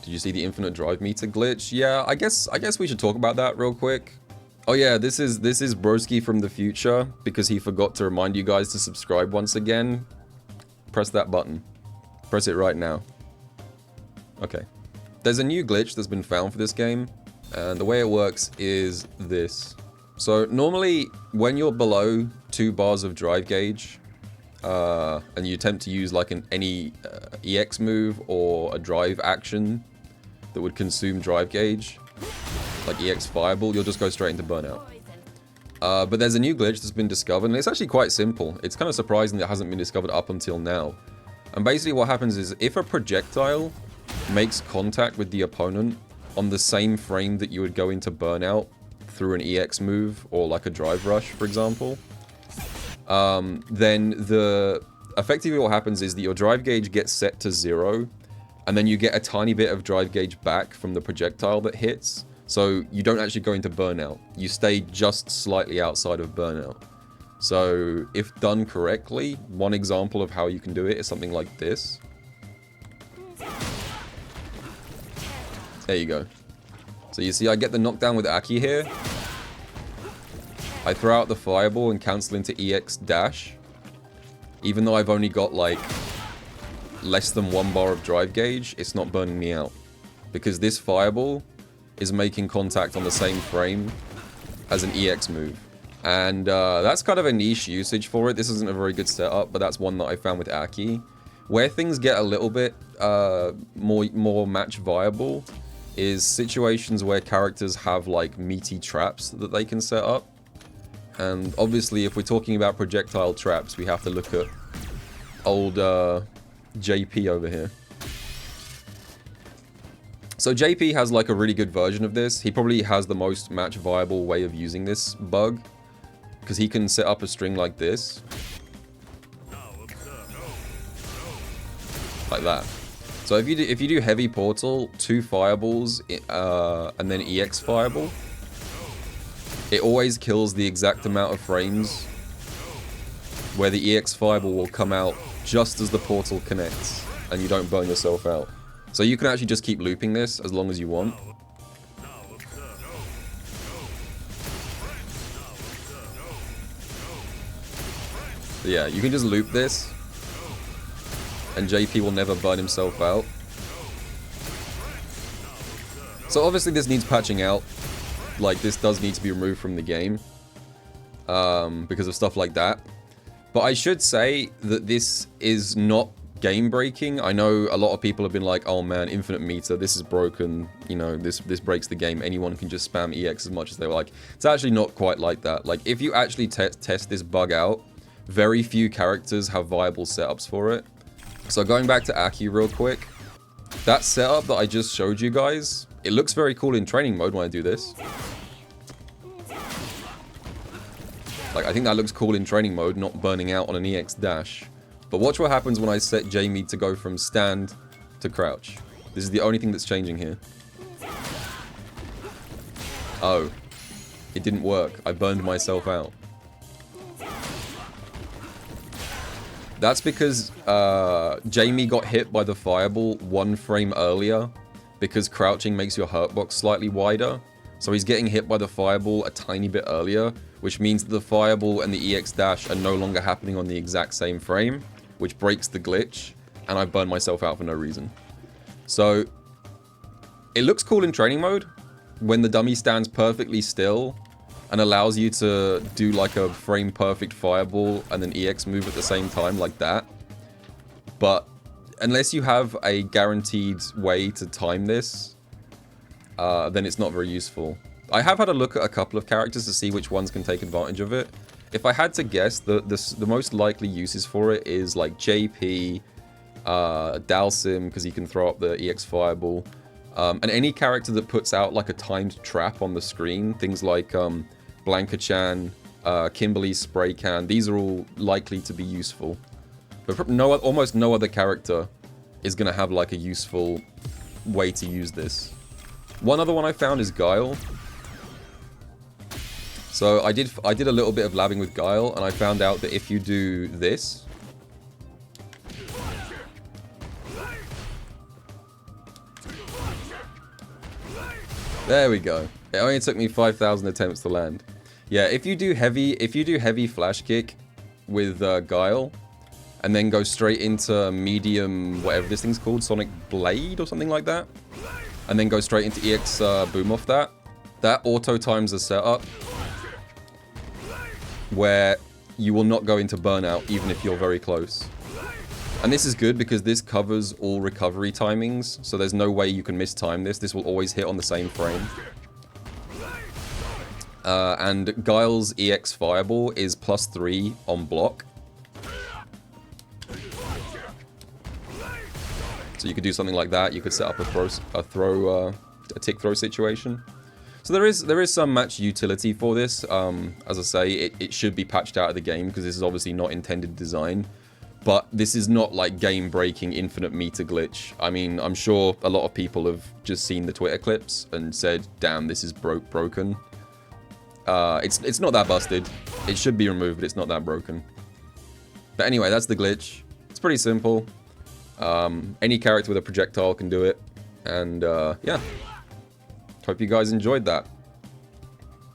Did you see the infinite drive meter glitch? Yeah, I guess we should talk about that real quick. Oh yeah, this is Broski from the future because he forgot to remind you guys to subscribe once again. Press that button. Press it right now. Okay. There's a new glitch that's been found for this game, and the way it works is this. So normally when you're below 2 bars of drive gauge, and you attempt to use like any EX move or a drive action that would consume drive gauge, like EX Fireball, you'll just go straight into burnout. But there's a new glitch that's been discovered, and it's actually quite simple. It's kind of surprising that it hasn't been discovered up until now. And basically what happens is, if a projectile makes contact with the opponent on the same frame that you would go into burnout through an EX move or like a drive rush, for example, then effectively what happens is that your drive gauge gets set to 0, and then you get a tiny bit of drive gauge back from the projectile that hits. So you don't actually go into burnout. You stay just slightly outside of burnout. So if done correctly, one example of how you can do it is something like this. There you go. So you see I get the knockdown with Aki here. I throw out the fireball and cancel into EX dash. Even though I've only got like less than 1 bar of drive gauge, it's not burning me out. Because this fireball is making contact on the same frame as an EX move. And that's kind of a niche usage for it. This isn't a very good setup, but that's one that I found with Aki. Where things get a little bit more match viable is situations where characters have like meaty traps that they can set up. And obviously if we're talking about projectile traps, we have to look at old JP over here. So JP has like a really good version of this. He probably has the most match viable way of using this bug, because he can set up a string like this. Like that. So if you do heavy portal, 2 fireballs, and then EX fireball, it always kills the exact amount of frames where the EX fireball will come out just as the portal connects, and you don't burn yourself out. So you can actually just keep looping this as long as you want. So yeah, you can just loop this, and JP will never burn himself out. So obviously this needs patching out. Like, this does need to be removed from the game because of stuff like that. But I should say that this is not game breaking. I know a lot of people have been like, oh man, infinite meter, this is broken, you know, this breaks the game, anyone can just spam EX as much as they like. It's actually not quite like that. Like, if you actually test this bug out, very few characters have viable setups for it. So going back to Aki real quick, that setup that I just showed you guys, it looks very cool in training mode when I do this. Like, I think that looks cool in training mode, not burning out on an EX dash. But watch what happens when I set Jamie to go from stand to crouch. This is the only thing that's changing here. Oh. It didn't work. I burned myself out. That's because Jamie got hit by the fireball 1 frame earlier, because crouching makes your hurt box slightly wider. So he's getting hit by the fireball a tiny bit earlier, which means that the fireball and the EX dash are no longer happening on the exact same frame, which breaks the glitch, and I burned myself out for no reason. So it looks cool in training mode when the dummy stands perfectly still and allows you to do like a frame perfect fireball and an EX move at the same time like that. But unless you have a guaranteed way to time this, then it's not very useful. I have had a look at a couple of characters to see which ones can take advantage of it. If I had to guess, the most likely uses for it is like JP, Dalsim, because he can throw up the EX fireball, and any character that puts out like a timed trap on the screen, things like Blanca-chan, Kimberly's spray can, these are all likely to be useful. But almost no other character is going to have like a useful way to use this. One other one I found is Guile. So I did a little bit of labbing with Guile, and I found out that if you do this, There we go. It only took me 5,000 attempts to land. Yeah, if you do heavy flash kick with Guile, and then go straight into medium, whatever this thing's called, Sonic Blade or something like that, and then go straight into EX boom off that auto times a setup where you will not go into burnout even if you're very close. And this is good because this covers all recovery timings, so there's no way you can mistime this. This will always hit on the same frame. And Guile's EX Fireball is +3 on block. So you could do something like that. You could set up a tick throw situation. So there is some match utility for this. As I say, it should be patched out of the game because this is obviously not intended design. But this is not like game-breaking infinite meter glitch. I mean, I'm sure a lot of people have just seen the Twitter clips and said, "Damn, this is broken." It's not that busted. It should be removed, but it's not that broken. But anyway, that's the glitch. It's pretty simple. Any character with a projectile can do it. And yeah. Hope you guys enjoyed that.